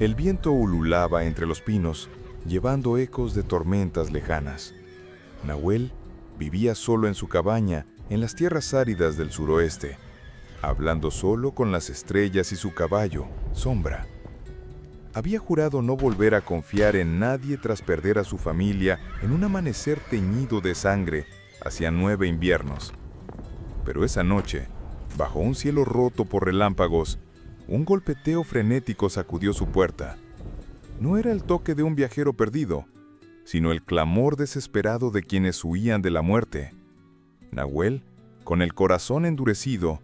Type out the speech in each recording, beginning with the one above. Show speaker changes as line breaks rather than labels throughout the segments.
El viento ululaba entre los pinos, llevando ecos de tormentas lejanas. Nahuel vivía solo en su cabaña, en las tierras áridas del suroeste, hablando solo con las estrellas y su caballo, Sombra. Había jurado no volver a confiar en nadie tras perder a su familia en un amanecer teñido de sangre hacia 9 inviernos. Pero esa noche, bajo un cielo roto por relámpagos, un golpeteo frenético sacudió su puerta. No era el toque de un viajero perdido, sino el clamor desesperado de quienes huían de la muerte. Nahuel, con el corazón endurecido,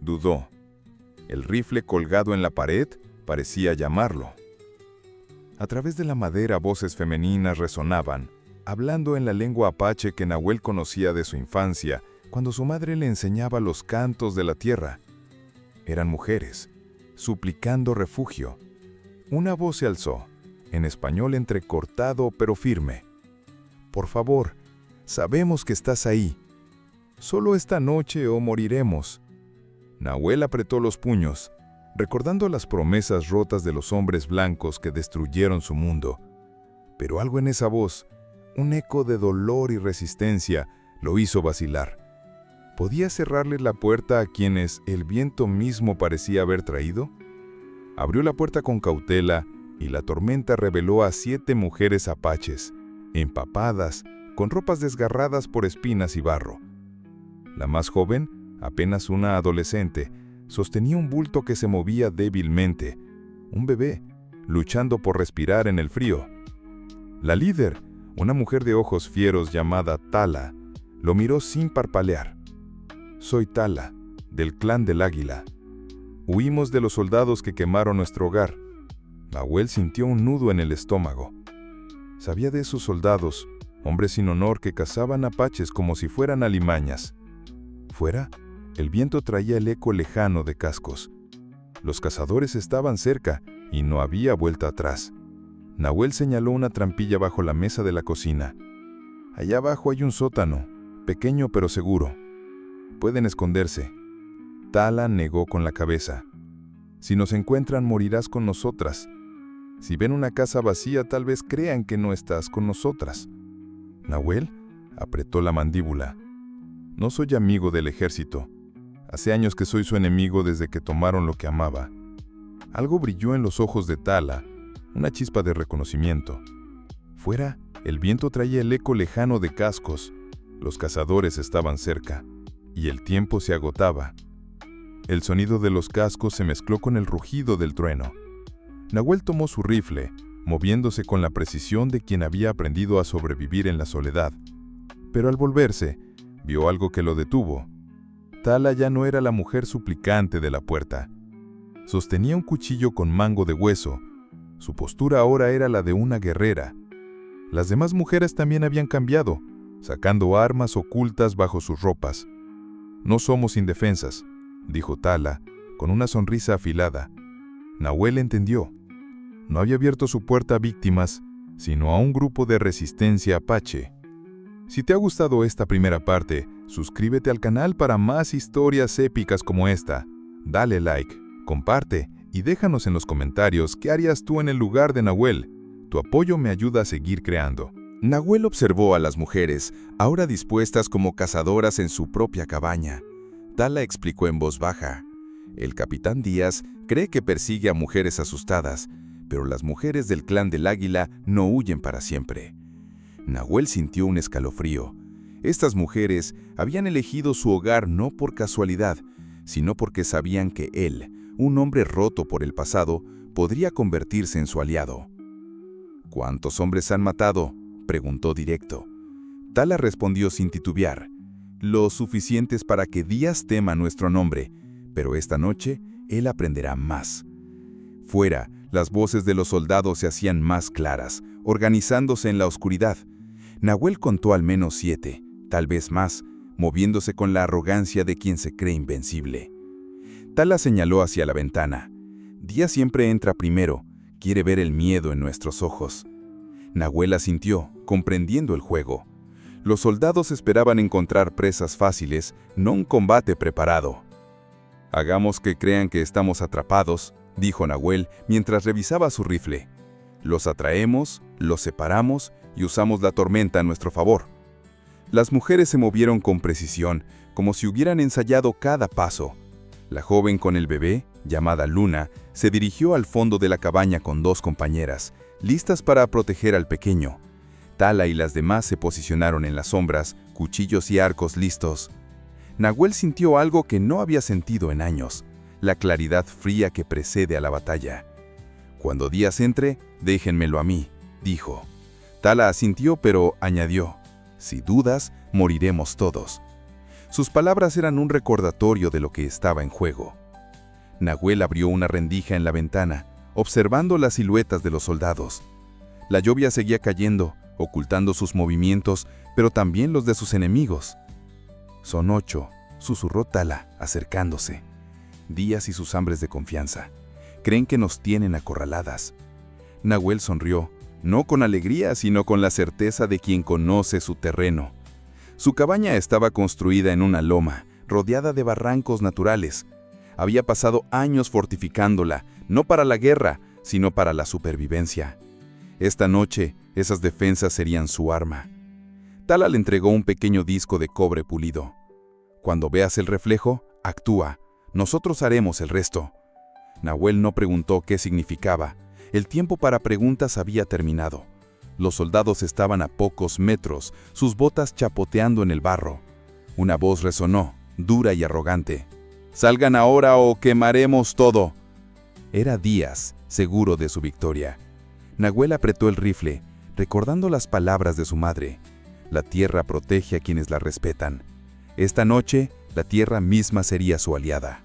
dudó. El rifle colgado en la pared parecía llamarlo. A través de la madera voces femeninas resonaban, hablando en la lengua apache que Nahuel conocía de su infancia, cuando su madre le enseñaba los cantos de la tierra. Eran mujeres, suplicando refugio. Una voz se alzó, en español entrecortado pero firme. «Por favor, sabemos que estás ahí. Solo esta noche o moriremos». Nahuel apretó los puños, recordando las promesas rotas de los hombres blancos que destruyeron su mundo. Pero algo en esa voz, un eco de dolor y resistencia, lo hizo vacilar. ¿Podía cerrarle la puerta a quienes el viento mismo parecía haber traído? Abrió la puerta con cautela y la tormenta reveló a 7 mujeres apaches, empapadas, con ropas desgarradas por espinas y barro. La más joven, apenas una adolescente, sostenía un bulto que se movía débilmente, un bebé, luchando por respirar en el frío. La líder, una mujer de ojos fieros llamada Tala, lo miró sin parpadear. «Soy Tala, del clan del Águila. Huimos de los soldados que quemaron nuestro hogar». Nahuel sintió un nudo en el estómago. Sabía de esos soldados, hombres sin honor que cazaban apaches como si fueran alimañas. Fuera, el viento traía el eco lejano de cascos. Los cazadores estaban cerca y no había vuelta atrás. Nahuel señaló una trampilla bajo la mesa de la cocina. «Allá abajo hay un sótano, pequeño pero seguro. Pueden esconderse». Tala negó con la cabeza. «Si nos encuentran, morirás con nosotras. Si ven una casa vacía, tal vez crean que no estás con nosotras». Nahuel apretó la mandíbula. «No soy amigo del ejército. Hace años que soy su enemigo desde que tomaron lo que amaba». Algo brilló en los ojos de Tala, una chispa de reconocimiento. Fuera, el viento traía el eco lejano de cascos. Los cazadores estaban cerca, y el tiempo se agotaba. El sonido de los cascos se mezcló con el rugido del trueno. Nahuel tomó su rifle, moviéndose con la precisión de quien había aprendido a sobrevivir en la soledad. Pero al volverse, vio algo que lo detuvo. Tala ya no era la mujer suplicante de la puerta. Sostenía un cuchillo con mango de hueso. Su postura ahora era la de una guerrera. Las demás mujeres también habían cambiado, sacando armas ocultas bajo sus ropas. «No somos indefensas», dijo Tala, con una sonrisa afilada. Nahuel entendió. No había abierto su puerta a víctimas, sino a un grupo de resistencia apache. Si te ha gustado esta primera parte, suscríbete al canal para más historias épicas como esta. Dale like, comparte y déjanos en los comentarios qué harías tú en el lugar de Nahuel. Tu apoyo me ayuda a seguir creando.
Nahuel observó a las mujeres, ahora dispuestas como cazadoras en su propia cabaña. Tala explicó en voz baja. «El capitán Díaz cree que persigue a mujeres asustadas, pero las mujeres del clan del Águila no huyen para siempre». Nahuel sintió un escalofrío. Estas mujeres habían elegido su hogar no por casualidad, sino porque sabían que él, un hombre roto por el pasado, podría convertirse en su aliado. «¿Cuántos hombres han matado?», preguntó directo. Tala respondió sin titubear. «Lo suficientes para que Díaz tema nuestro nombre, pero esta noche él aprenderá más». Fuera, las voces de los soldados se hacían más claras, organizándose en la oscuridad. Nahuel contó al menos 7, tal vez más, moviéndose con la arrogancia de quien se cree invencible. Tala señaló hacia la ventana. «Díaz siempre entra primero, quiere ver el miedo en nuestros ojos». Nahuel asintió, comprendiendo el juego. Los soldados esperaban encontrar presas fáciles, no un combate preparado. «Hagamos que crean que estamos atrapados», dijo Nahuel mientras revisaba su rifle. Los atraemos, los separamos y usamos la tormenta a nuestro favor. Las mujeres se movieron con precisión, como si hubieran ensayado cada paso. La joven con el bebé, llamada Luna, se dirigió al fondo de la cabaña con 2 compañeras, listas para proteger al pequeño. Tala y las demás se posicionaron en las sombras, cuchillos y arcos listos. Nahuel sintió algo que no había sentido en años, la claridad fría que precede a la batalla. «Cuando Díaz entre, déjenmelo a mí», dijo. Tala asintió, pero añadió, «Si dudas, moriremos todos». Sus palabras eran un recordatorio de lo que estaba en juego. Nahuel abrió una rendija en la ventana, observando las siluetas de los soldados. La lluvia seguía cayendo, ocultando sus movimientos, pero también los de sus enemigos. «Son 8», susurró Tala, acercándose. Díaz y sus hombres de confianza. Creen que nos tienen acorraladas. Nahuel sonrió, no con alegría, sino con la certeza de quien conoce su terreno. Su cabaña estaba construida en una loma, rodeada de barrancos naturales. Había pasado años fortificándola, no para la guerra, sino para la supervivencia. Esta noche, esas defensas serían su arma. Tala le entregó un pequeño disco de cobre pulido. «Cuando veas el reflejo, actúa. Nosotros haremos el resto». Nahuel no preguntó qué significaba. El tiempo para preguntas había terminado. Los soldados estaban a pocos metros, sus botas chapoteando en el barro. Una voz resonó, dura y arrogante. «Salgan ahora o quemaremos todo». Era Díaz, seguro de su victoria. Nahuel apretó el rifle, recordando las palabras de su madre. La tierra protege a quienes la respetan. Esta noche, la tierra misma sería su aliada.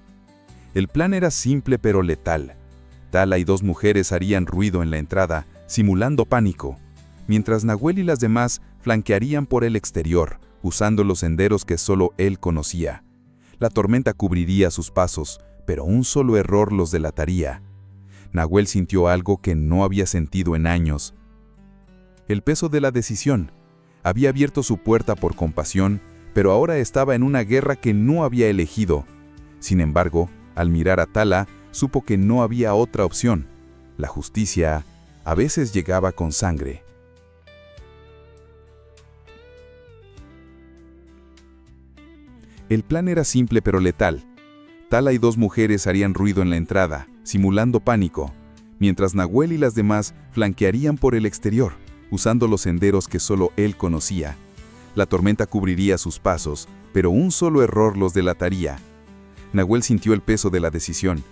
El plan era simple pero letal. Tala y 2 mujeres harían ruido en la entrada, simulando pánico, mientras Nahuel y las demás flanquearían por el exterior, usando los senderos que solo él conocía. La tormenta cubriría sus pasos, pero un solo error los delataría. Nahuel sintió algo que no había sentido en años. El peso de la decisión. Había abierto su puerta por compasión, pero ahora estaba en una guerra que no había elegido. Sin embargo, al mirar a Tala, supo que no había otra opción. La justicia a veces llegaba con sangre. El plan era simple pero letal. Tala y 2 mujeres harían ruido en la entrada, simulando pánico, mientras Nahuel y las demás flanquearían por el exterior, usando los senderos que solo él conocía. La tormenta cubriría sus pasos, pero un solo error los delataría. Nahuel sintió el peso de la decisión.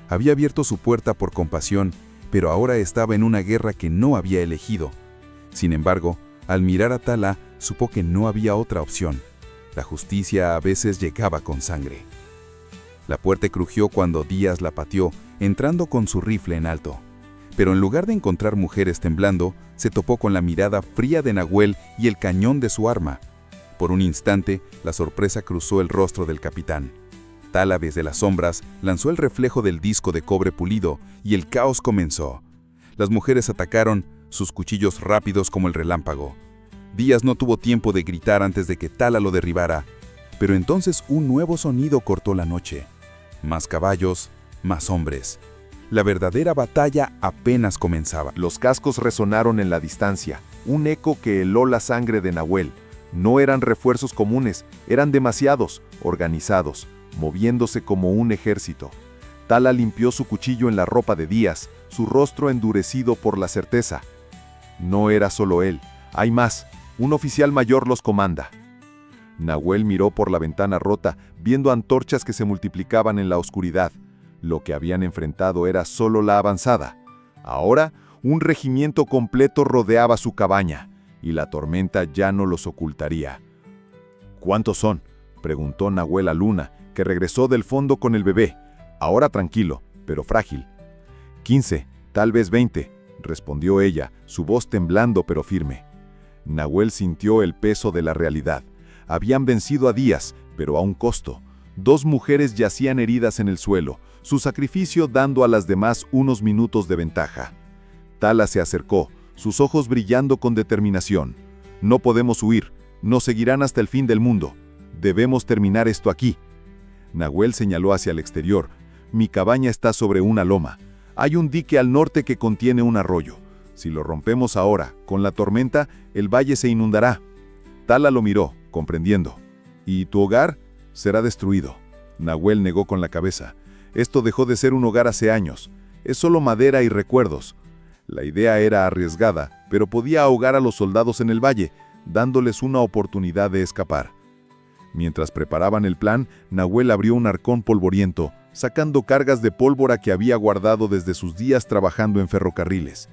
Había abierto su puerta por compasión, pero ahora estaba en una guerra que no había elegido. Sin embargo, al mirar a Tala, supo que no había otra opción. La justicia a veces llegaba con sangre. La puerta crujió cuando Díaz la pateó, entrando con su rifle en alto. Pero en lugar de encontrar mujeres temblando, se topó con la mirada fría de Nahuel y el cañón de su arma. Por un instante, la sorpresa cruzó el rostro del capitán. Tala, desde las sombras, lanzó el reflejo del disco de cobre pulido y el caos comenzó. Las mujeres atacaron, sus cuchillos rápidos como el relámpago. Díaz no tuvo tiempo de gritar antes de que Tala lo derribara, pero entonces un nuevo sonido cortó la noche. Más caballos, más hombres. La verdadera batalla apenas comenzaba.
Los cascos resonaron en la distancia, un eco que heló la sangre de Nahuel. No eran refuerzos comunes, eran demasiados, organizados, moviéndose como un ejército. Tala limpió su cuchillo en la ropa de Díaz, su rostro endurecido por la certeza. No era solo él, hay más, un oficial mayor los comanda. Nahuel miró por la ventana rota, viendo antorchas que se multiplicaban en la oscuridad. Lo que habían enfrentado era solo la avanzada. Ahora, un regimiento completo rodeaba su cabaña, y la tormenta ya no los ocultaría. «¿Cuántos son?», preguntó Nahuel a Luna, que regresó del fondo con el bebé, ahora tranquilo, pero frágil. 15, tal vez 20, respondió ella, su voz temblando pero firme. Nahuel sintió el peso de la realidad. Habían vencido a Díaz, pero a un costo. 2 mujeres yacían heridas en el suelo, su sacrificio dando a las demás unos minutos de ventaja. Tala se acercó, sus ojos brillando con determinación. «No podemos huir, nos seguirán hasta el fin del mundo. Debemos terminar esto aquí». Nahuel señaló hacia el exterior. «Mi cabaña está sobre una loma. Hay un dique al norte que contiene un arroyo. Si lo rompemos ahora, con la tormenta, el valle se inundará. Tala lo miró, comprendiendo. ¿Y tu hogar? Será destruido. Nahuel negó con la cabeza. Esto dejó de ser un hogar hace años. Es solo madera y recuerdos. La idea era arriesgada, pero podía ahogar a los soldados en el valle, dándoles una oportunidad de escapar. Mientras preparaban el plan, Nahuel abrió un arcón polvoriento, sacando cargas de pólvora que había guardado desde sus días trabajando en ferrocarriles.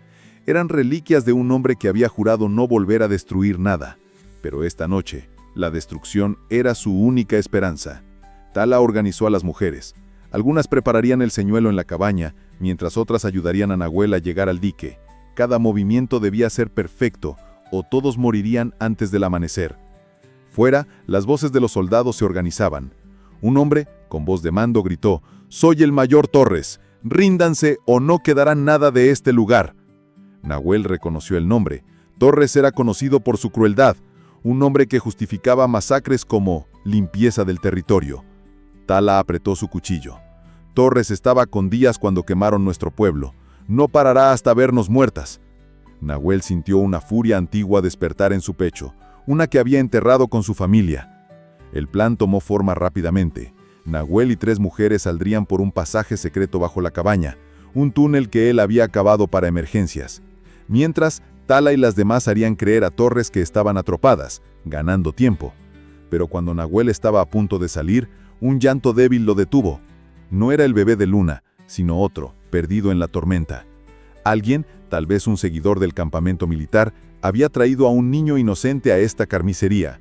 Eran reliquias de un hombre que había jurado no volver a destruir nada. Pero esta noche, la destrucción era su única esperanza. Tala organizó a las mujeres. Algunas prepararían el señuelo en la cabaña, mientras otras ayudarían a Nahuel a llegar al dique. Cada movimiento debía ser perfecto, o todos morirían antes del amanecer. Fuera, las voces de los soldados se organizaban. Un hombre, con voz de mando, gritó: «Soy el mayor Torres. Ríndanse o no quedará nada de este lugar». Nahuel reconoció el nombre. Torres era conocido por su crueldad, un hombre que justificaba masacres como limpieza del territorio. Tala apretó su cuchillo. Torres estaba con Díaz cuando quemaron nuestro pueblo. No parará hasta vernos muertas. Nahuel sintió una furia antigua despertar en su pecho, una que había enterrado con su familia. El plan tomó forma rápidamente. Nahuel y 3 mujeres saldrían por un pasaje secreto bajo la cabaña, un túnel que él había cavado para emergencias. Mientras, Tala y las demás harían creer a Torres que estaban atropadas, ganando tiempo. Pero cuando Nahuel estaba a punto de salir, un llanto débil lo detuvo. No era el bebé de Luna, sino otro, perdido en la tormenta. Alguien, tal vez un seguidor del campamento militar, había traído a un niño inocente a esta carnicería.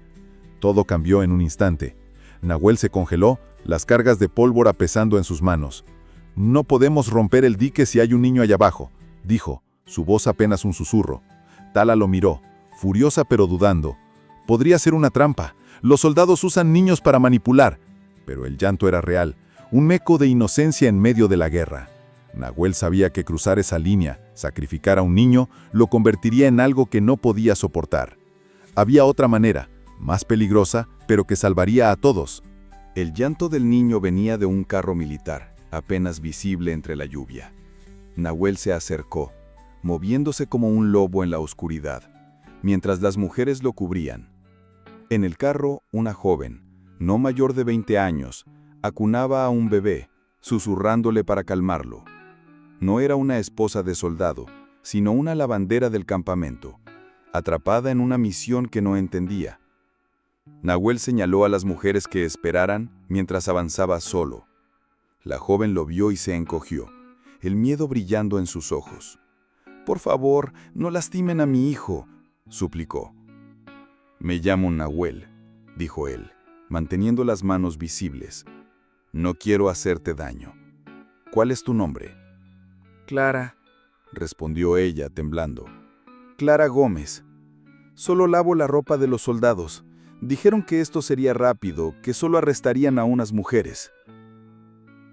Todo cambió en un instante. Nahuel se congeló, las cargas de pólvora pesando en sus manos. «No podemos romper el dique si hay un niño allá abajo», dijo, su voz apenas un susurro. Tala lo miró, furiosa pero dudando. Podría ser una trampa. Los soldados usan niños para manipular. Pero el llanto era real, un eco de inocencia en medio de la guerra. Nahuel sabía que cruzar esa línea, sacrificar a un niño, lo convertiría en algo que no podía soportar. Había otra manera, más peligrosa, pero que salvaría a todos.
El llanto del niño venía de un carro militar, apenas visible entre la lluvia. Nahuel se acercó, moviéndose como un lobo en la oscuridad, mientras las mujeres lo cubrían. En el carro, una joven, no mayor de 20 años, acunaba a un bebé, susurrándole para calmarlo. No era una esposa de soldado, sino una lavandera del campamento, atrapada en una misión que no entendía. Nahuel señaló a las mujeres que esperaran mientras avanzaba solo. La joven lo vio y se encogió, el miedo brillando en sus ojos. «Por favor, no lastimen a mi hijo», suplicó. «Me llamo Nahuel», dijo él, manteniendo las manos visibles. «No quiero hacerte daño. ¿Cuál es tu nombre?»
«Clara»,
respondió ella, temblando.
«Clara Gómez. Solo lavo la ropa de los soldados. Dijeron que esto sería rápido, que solo arrestarían a unas mujeres».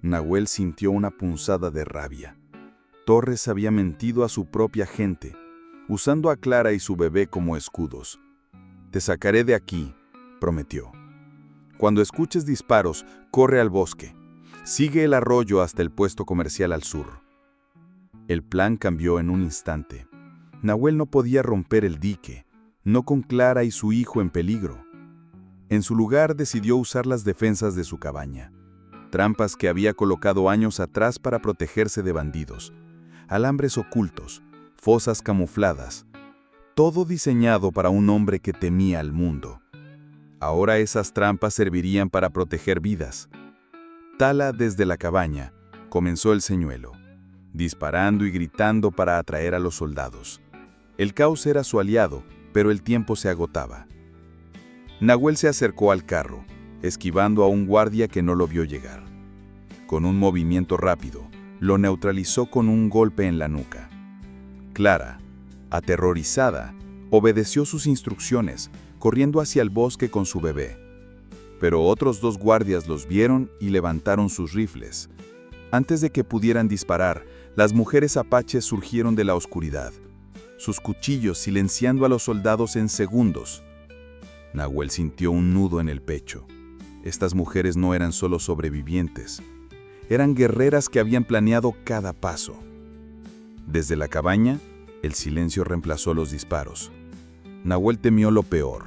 Nahuel sintió una punzada de rabia. Torres había mentido a su propia gente, usando a Clara y su bebé como escudos. «Te sacaré de aquí», prometió. «Cuando escuches disparos, corre al bosque. Sigue el arroyo hasta el puesto comercial al sur». El plan cambió en un instante. Nahuel no podía romper el dique, no con Clara y su hijo en peligro. En su lugar decidió usar las defensas de su cabaña, trampas que había colocado años atrás para protegerse de bandidos, alambres ocultos, fosas camufladas, todo diseñado para un hombre que temía al mundo. Ahora esas trampas servirían para proteger vidas. Tala, desde la cabaña, comenzó el señuelo, disparando y gritando para atraer a los soldados. El caos era su aliado, pero el tiempo se agotaba. Nahuel se acercó al carro, esquivando a un guardia que no lo vio llegar. Con un movimiento rápido, lo neutralizó con un golpe en la nuca. Clara, aterrorizada, obedeció sus instrucciones, corriendo hacia el bosque con su bebé. Pero otros 2 guardias los vieron y levantaron sus rifles. Antes de que pudieran disparar, las mujeres apaches surgieron de la oscuridad, sus cuchillos silenciando a los soldados en segundos. Nahuel sintió un nudo en el pecho. Estas mujeres no eran solo sobrevivientes, eran guerreras que habían planeado cada paso.
Desde la cabaña, el silencio reemplazó los disparos. Nahuel temió lo peor.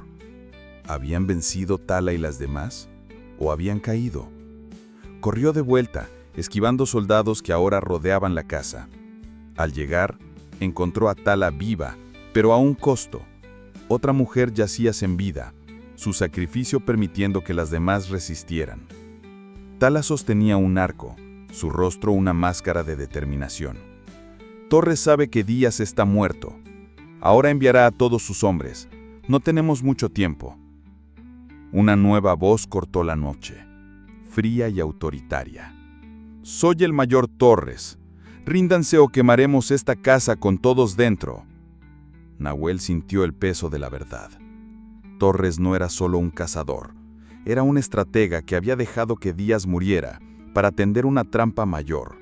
¿Habían vencido Tala y las demás? ¿O habían caído? Corrió de vuelta, esquivando soldados que ahora rodeaban la casa. Al llegar, encontró a Tala viva, pero a un costo. Otra mujer yacía sin vida, su sacrificio permitiendo que las demás resistieran. Tala sostenía un arco, su rostro una máscara de determinación. Torres sabe que Díaz está muerto. Ahora enviará a todos sus hombres. No tenemos mucho tiempo. Una nueva voz cortó la noche, fría y autoritaria. Soy el mayor Torres. Ríndanse o quemaremos esta casa con todos dentro. Nahuel sintió el peso de la verdad. Torres no era solo un cazador, era un estratega que había dejado que Díaz muriera para tender una trampa mayor.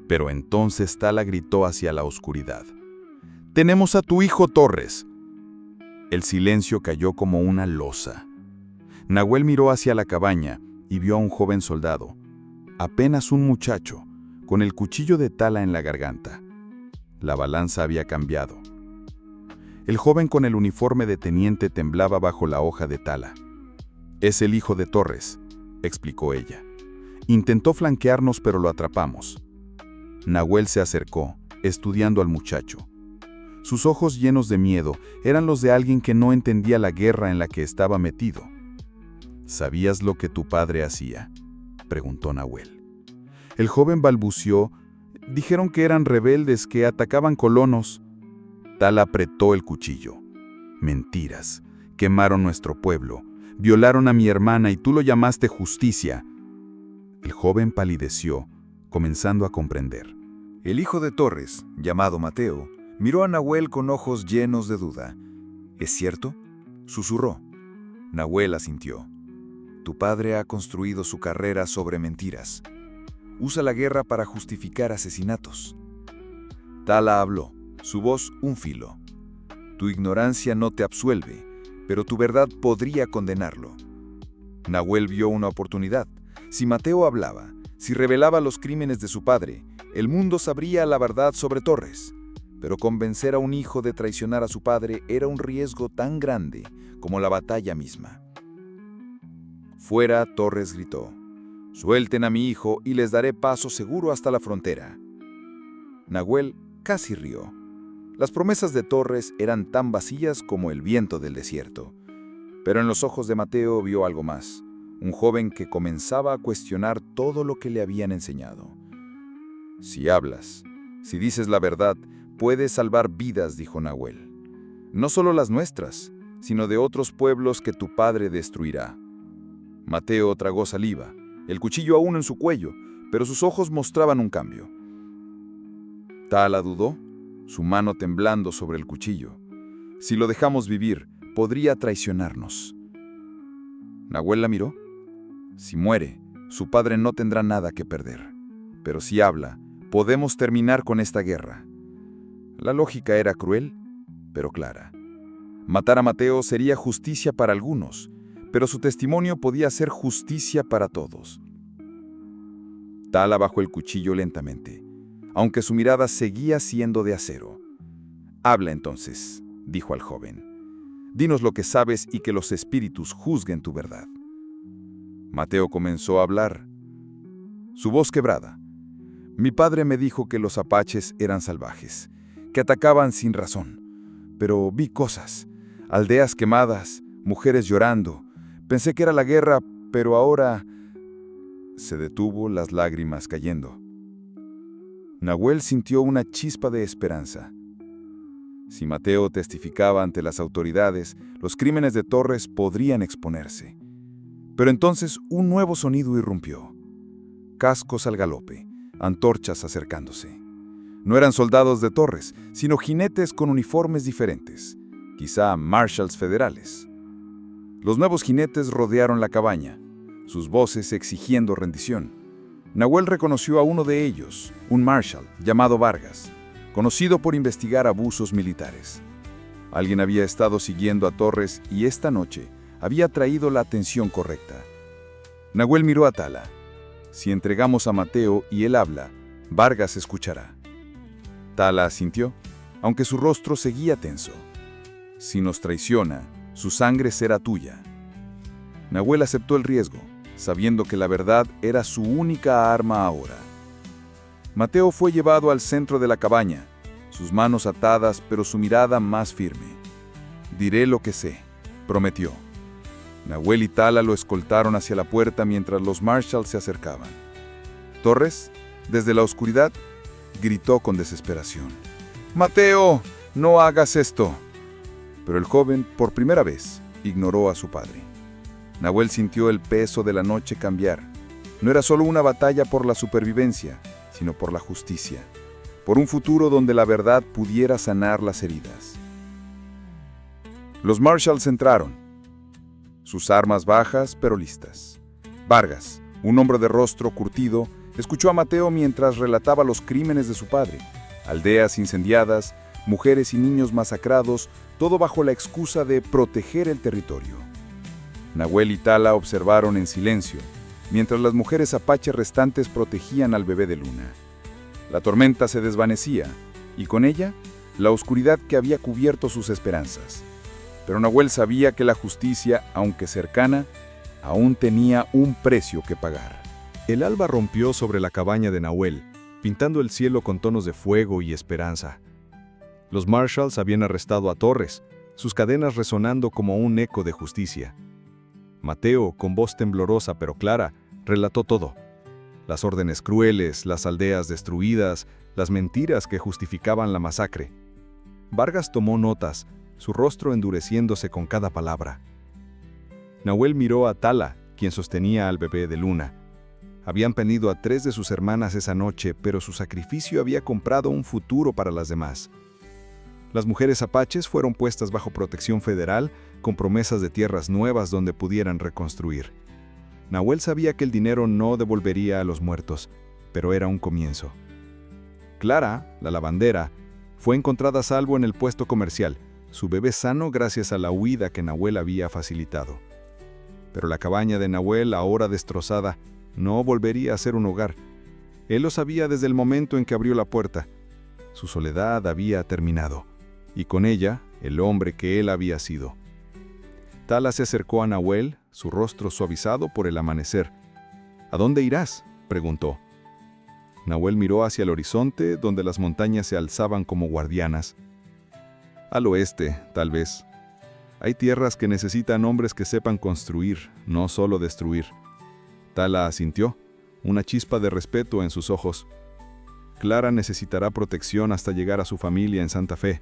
Pero entonces Tala gritó hacia la oscuridad. «¡Tenemos a tu hijo, Torres!». El silencio cayó como una losa. Nahuel miró hacia la cabaña y vio a un joven soldado, apenas un muchacho, con el cuchillo de Tala en la garganta. La balanza había cambiado. El joven con el uniforme de teniente temblaba bajo la hoja de Tala. «Es el hijo de Torres», explicó ella. «Intentó flanquearnos, pero lo atrapamos». Nahuel se acercó, estudiando al muchacho. Sus ojos llenos de miedo eran los de alguien que no entendía la guerra en la que estaba metido. «¿Sabías lo que tu padre hacía?», preguntó Nahuel. El joven balbuceó. «Dijeron que eran rebeldes, que atacaban colonos». Tala apretó el cuchillo. «Mentiras. Quemaron nuestro pueblo. Violaron a mi hermana y tú lo llamaste justicia». El joven palideció, comenzando a comprender.
El hijo de Torres, llamado Mateo, miró a Nahuel con ojos llenos de duda. «¿Es cierto?», susurró. Nahuel asintió. «Tu padre ha construido su carrera sobre mentiras. Usa la guerra para justificar asesinatos». Tala habló, su voz un filo. «Tu ignorancia no te absuelve, pero tu verdad podría condenarlo». Nahuel vio una oportunidad. Si Mateo hablaba, si revelaba los crímenes de su padre, el mundo sabría la verdad sobre Torres. Pero convencer a un hijo de traicionar a su padre era un riesgo tan grande como la batalla misma. Fuera, Torres gritó. «Suelten a mi hijo y les daré paso seguro hasta la frontera». Nahuel casi rió. Las promesas de Torres eran tan vacías como el viento del desierto. Pero en los ojos de Mateo vio algo más, un joven que comenzaba a cuestionar todo lo que le habían enseñado. «Si hablas, si dices la verdad, puedes salvar vidas», dijo Nahuel. «No solo las nuestras, sino de otros pueblos que tu padre destruirá». Mateo tragó saliva, el cuchillo aún en su cuello, pero sus ojos mostraban un cambio. Tala dudó, su mano temblando sobre el cuchillo. «Si lo dejamos vivir, podría traicionarnos». Nahuel la miró. «Si muere, su padre no tendrá nada que perder. Pero si habla, podemos terminar con esta guerra». La lógica era cruel, pero clara. Matar a Mateo sería justicia para algunos, pero su testimonio podía ser justicia para todos. Tala bajó el cuchillo lentamente, aunque su mirada seguía siendo de acero. «Habla entonces», dijo al joven. «Dinos lo que sabes y que los espíritus juzguen tu verdad». Mateo comenzó a hablar, su voz quebrada. «Mi padre me dijo que los apaches eran salvajes, que atacaban sin razón. Pero vi cosas, aldeas quemadas, mujeres llorando. Pensé que era la guerra, pero ahora...». Se detuvo, las lágrimas cayendo. Nahuel sintió una chispa de esperanza. Si Mateo testificaba ante las autoridades, los crímenes de Torres podrían exponerse. Pero entonces un nuevo sonido irrumpió. Cascos al galope, antorchas acercándose. No eran soldados de Torres, sino jinetes con uniformes diferentes, quizá marshals federales. Los nuevos jinetes rodearon la cabaña, sus voces exigiendo rendición. Nahuel reconoció a uno de ellos, un marshal llamado Vargas, conocido por investigar abusos militares. Alguien había estado siguiendo a Torres y esta noche había traído la atención correcta. Nahuel miró a Tala. Si entregamos a Mateo y él habla, Vargas escuchará.
Tala asintió, aunque su rostro seguía tenso. Si nos traiciona, su sangre será tuya. Nahuel aceptó el riesgo, sabiendo que la verdad era su única arma ahora. Mateo fue llevado al centro de la cabaña, sus manos atadas pero su mirada más firme. «Diré lo que sé», prometió. Nahuel y Tala lo escoltaron hacia la puerta mientras los Marshalls se acercaban. Torres, desde la oscuridad, gritó con desesperación: «¡Mateo, no hagas esto!». Pero el joven, por primera vez, ignoró a su padre. Nahuel sintió el peso de la noche cambiar. No era solo una batalla por la supervivencia, sino por la justicia, por un futuro donde la verdad pudiera sanar las heridas. Los Marshalls entraron, sus armas bajas pero listas. Vargas, un hombre de rostro curtido, escuchó a Mateo mientras relataba los crímenes de su padre: aldeas incendiadas, mujeres y niños masacrados, todo bajo la excusa de proteger el territorio. Nahuel y Tala observaron en silencio, mientras las mujeres apaches restantes protegían al bebé de Luna. La tormenta se desvanecía, y con ella, la oscuridad que había cubierto sus esperanzas. Pero Nahuel sabía que la justicia, aunque cercana, aún tenía un precio que pagar.
El alba rompió sobre la cabaña de Nahuel, pintando el cielo con tonos de fuego y esperanza. Los Marshalls habían arrestado a Torres, sus cadenas resonando como un eco de justicia. Mateo, con voz temblorosa pero clara, relató todo: las órdenes crueles, las aldeas destruidas, las mentiras que justificaban la masacre. Vargas tomó notas, su rostro endureciéndose con cada palabra. Nahuel miró a Tala, quien sostenía al bebé de Luna. Habían perdido a 3 de sus hermanas esa noche, pero su sacrificio había comprado un futuro para las demás. Las mujeres apaches fueron puestas bajo protección federal, con promesas de tierras nuevas donde pudieran reconstruir. Nahuel sabía que el dinero no devolvería a los muertos, pero era un comienzo. Clara, la lavandera, fue encontrada a salvo en el puesto comercial, su bebé sano gracias a la huida que Nahuel había facilitado. Pero la cabaña de Nahuel, ahora destrozada, no volvería a ser un hogar. Él lo sabía desde el momento en que abrió la puerta. Su soledad había terminado, y con ella, el hombre que él había sido. Tala se acercó a Nahuel, su rostro suavizado por el amanecer. «¿A dónde irás?», preguntó. Nahuel miró hacia el horizonte, donde las montañas se alzaban como guardianas. «Al oeste, tal vez. Hay tierras que necesitan hombres que sepan construir, no solo destruir». Tala asintió, una chispa de respeto en sus ojos. «Clara necesitará protección hasta llegar a su familia en Santa Fe.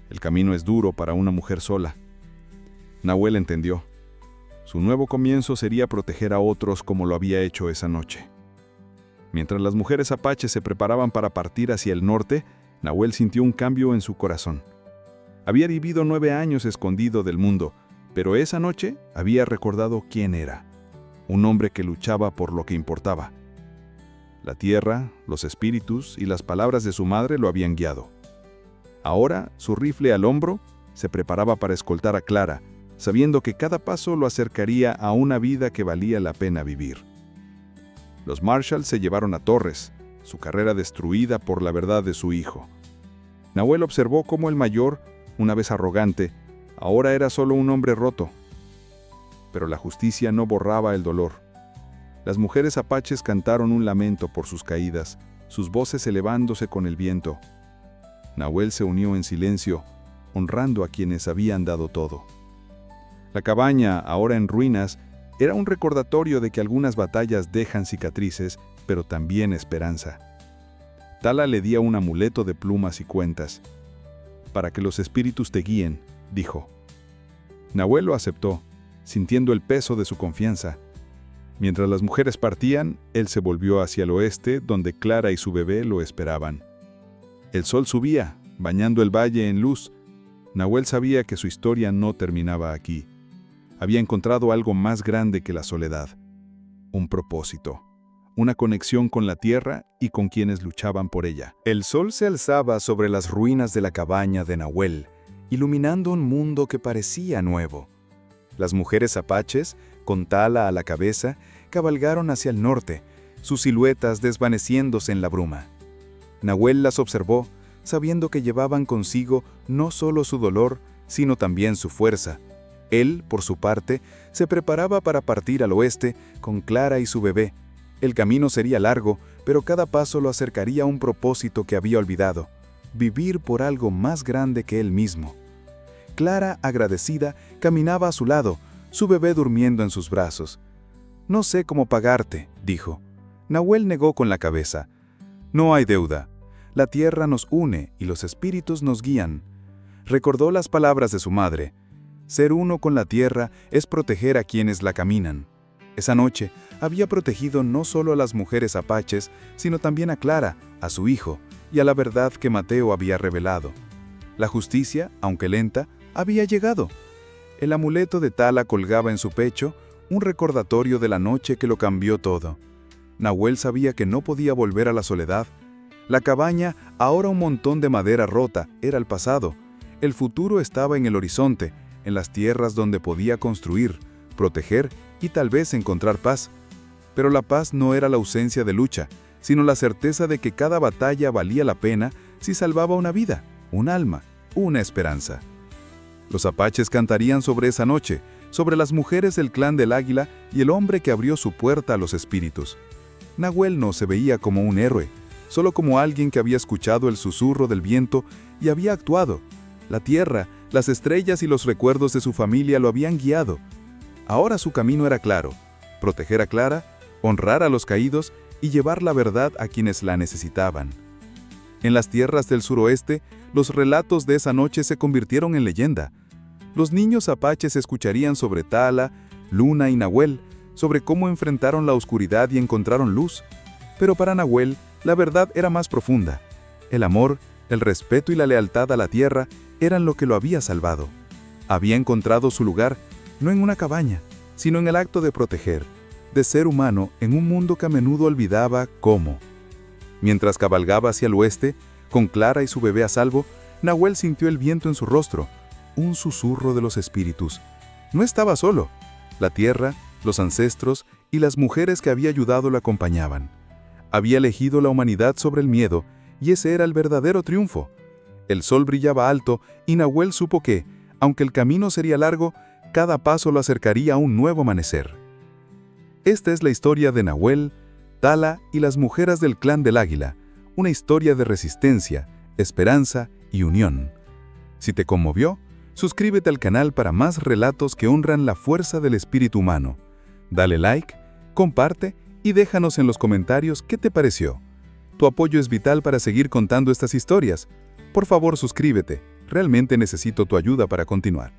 El camino es duro para una mujer sola». Nahuel entendió. Su nuevo comienzo sería proteger a otros como lo había hecho esa noche. Mientras las mujeres apaches se preparaban para partir hacia el norte, Nahuel sintió un cambio en su corazón. Había vivido 9 años escondido del mundo, pero esa noche había recordado quién era. Un hombre que luchaba por lo que importaba. La tierra, los espíritus y las palabras de su madre lo habían guiado. Ahora, su rifle al hombro, se preparaba para escoltar a Clara, sabiendo que cada paso lo acercaría a una vida que valía la pena vivir. Los Marshalls se llevaron a Torres, su carrera destruida por la verdad de su hijo. Nahuel observó cómo el mayor, una vez arrogante, ahora era solo un hombre roto. Pero la justicia no borraba el dolor. Las mujeres apaches cantaron un lamento por sus caídas, sus voces elevándose con el viento. Nahuel se unió en silencio, honrando a quienes habían dado todo. La cabaña, ahora en ruinas, era un recordatorio de que algunas batallas dejan cicatrices, pero también esperanza. Tala le dio un amuleto de plumas y cuentas. «Para que los espíritus te guíen», dijo. Nahuel lo aceptó, sintiendo el peso de su confianza. Mientras las mujeres partían, él se volvió hacia el oeste, donde Clara y su bebé lo esperaban. El sol subía, bañando el valle en luz. Nahuel sabía que su historia no terminaba aquí. Había encontrado algo más grande que la soledad. Un propósito. Una conexión con la tierra y con quienes luchaban por ella. El sol se alzaba sobre las ruinas de la cabaña de Nahuel, iluminando un mundo que parecía nuevo. Las mujeres apaches, con Tala a la cabeza, cabalgaron hacia el norte, sus siluetas desvaneciéndose en la bruma. Nahuel las observó,
sabiendo que llevaban consigo no solo su dolor, sino también su fuerza. Él, por su parte, se preparaba para partir al oeste con Clara y su bebé. El camino sería largo, pero cada paso lo acercaría a un propósito que había olvidado: vivir por algo más grande que él mismo. Clara, agradecida, caminaba a su lado, su bebé durmiendo en sus brazos. «No sé cómo pagarte», dijo. Nahuel negó con la cabeza. «No hay deuda. La tierra nos une y los espíritus nos guían». Recordó las palabras de su madre. Ser uno con la tierra es proteger a quienes la caminan. Esa noche había protegido no solo a las mujeres apaches, sino también a Clara, a su hijo, y a la verdad que Mateo había revelado. La justicia, aunque lenta, había llegado. El amuleto de Tala colgaba en su pecho, un recordatorio de la noche que lo cambió todo. Nahuel sabía que no podía volver a la soledad. La cabaña, ahora un montón de madera rota, era el pasado. El futuro estaba en el horizonte, en las tierras donde podía construir, proteger y tal vez encontrar paz. Pero la paz no era la ausencia de lucha, sino la certeza de que cada batalla valía la pena si salvaba una vida, un alma, una esperanza. Los apaches cantarían sobre esa noche, sobre las mujeres del clan del Águila y el hombre que abrió su puerta a los espíritus. Nahuel no se veía como un héroe, solo como alguien que había escuchado el susurro del viento y había actuado. La tierra, las estrellas y los recuerdos de su familia lo habían guiado. Ahora su camino era claro: proteger a Clara, honrar a los caídos y llevar la verdad a quienes la necesitaban. En las tierras del suroeste, los relatos de esa noche se convirtieron en leyenda. Los niños apaches escucharían sobre Tala, Luna y Nahuel, sobre cómo enfrentaron la oscuridad y encontraron luz. Pero para Nahuel, la verdad era más profunda. El amor, el respeto y la lealtad a la tierra eran lo que lo había salvado. Había encontrado su lugar, no en una cabaña, sino en el acto de proteger, de ser humano en un mundo que a menudo olvidaba cómo. Mientras cabalgaba hacia el oeste, con Clara y su bebé a salvo, Nahuel sintió el viento en su rostro, un susurro de los espíritus. No estaba solo. La tierra, los ancestros y las mujeres que había ayudado lo acompañaban. Había elegido la humanidad sobre el miedo, y ese era el verdadero triunfo. El sol brillaba alto y Nahuel supo que, aunque el camino sería largo, cada paso lo acercaría a un nuevo amanecer. Esta es la historia de Nahuel, Tala y las mujeres del clan del Águila, una historia de resistencia, esperanza y unión. Si te conmovió, suscríbete al canal para más relatos que honran la fuerza del espíritu humano. Dale like, comparte y déjanos en los comentarios qué te pareció. Tu apoyo es vital para seguir contando estas historias. Por favor, suscríbete. Realmente necesito tu ayuda para continuar.